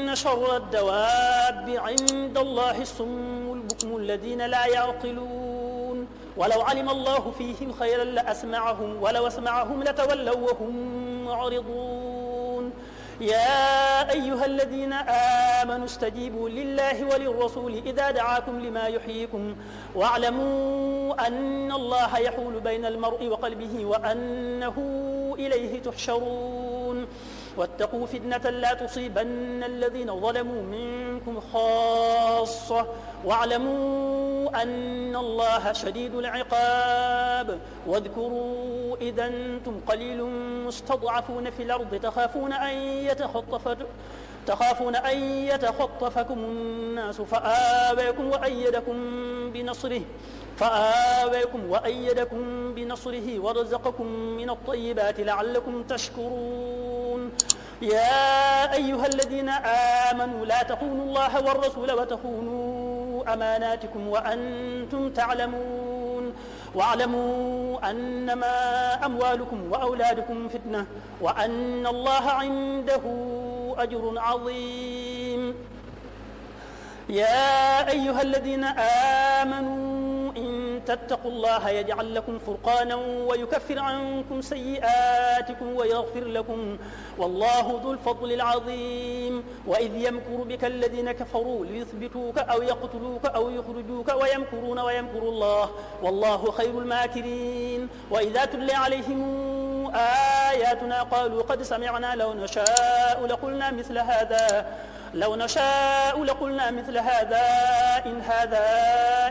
إن شر الدواب عند الله الصم البكم الذين لا يعقلون ولو علم الله فيهم خيرا لأسمعهم ولو أسمعهم لتولوا وهم معرضون يا أيها الذين آمنوا استجيبوا لله وللرسول إذا دعاكم لما يحييكم واعلموا أن الله يحول بين المرء وقلبه وأنه إليه تحشرون واتقوا فتنة لا تصيبن الذين ظلموا منكم خاصة واعلموا أن الله شديد العقاب واذكروا إذا أنتم قليل مستضعفون في الأرض تخافون أن يتخطفكم الناس فآويكم وأيدكم بنصره ورزقكم من الطيبات لعلكم تشكرون يا أيها الذين آمنوا لا تخونوا الله والرسول وتخونوا أماناتكم وأنتم تعلمون واعلموا أنما أموالكم وأولادكم فتنة وأن الله عنده أجر عظيم يا أيها الذين آمنوا إن تتقوا الله يجعل لكم فرقانا ويكفر عنكم سيئاتكم ويغفر لكم والله ذو الفضل العظيم وإذ يمكر بك الذين كفروا ليثبتوك أو يقتلوك أو يخرجوك ويمكرون ويمكر الله والله خير الماكرين وإذا تلي عليهم آياتنا قالوا قد سمعنا لو نشاء لقلنا مثل هذا إن هذا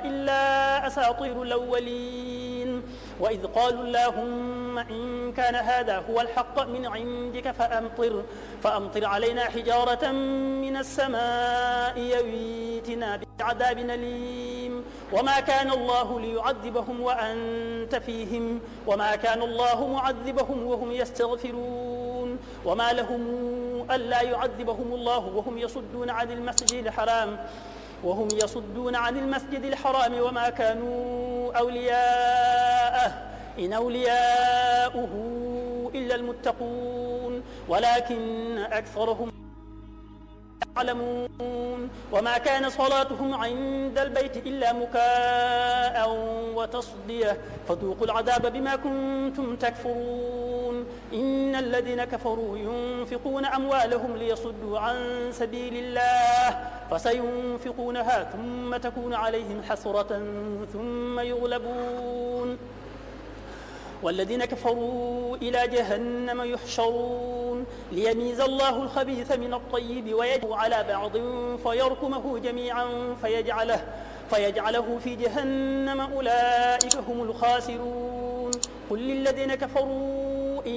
إلا أساطير الأولين وإذ قالوا اللهم إن كان هذا هو الحق من عندك فأمطر علينا حجارة من السماء يويتنا بعذاب أليم وما كان الله ليعذبهم وأنت فيهم وما كان الله معذبهم وهم يستغفرون وما لهم ألا يعذبهم الله وهم يصدون عن المسجد الحرام وما كانوا أولياءه إن أولياؤه إلا المتقون ولكن أكثرهم يعلمون وما كان صلاتهم عند البيت إلا مكاء وتصدية فذوقوا العذاب بما كنتم تكفرون إن الذين كفروا ينفقون أموالهم ليصدوا عن سبيل الله فسينفقونها ثم تكون عليهم حسرة ثم يغلبون والذين كفروا إلى جهنم يحشرون ليميز الله الخبيث من الطيب ويجعله على بعض فيركمه جميعا فيجعله في جهنم أولئك هم الخاسرون قل للذين كفروا إن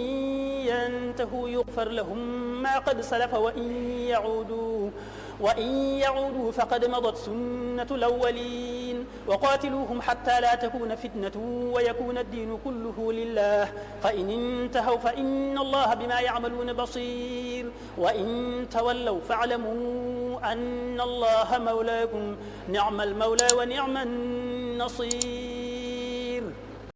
ينتهوا يغفر لهم ما قد سلف وإن يعودوا فقد مضت سنة الأولين وقاتلوهم حتى لا تكون فتنة ويكون الدين كله لله فإن انتهوا فإن الله بما يعملون بصير وإن تولوا فاعلموا أن الله مولاكم نعم المولى ونعم النصير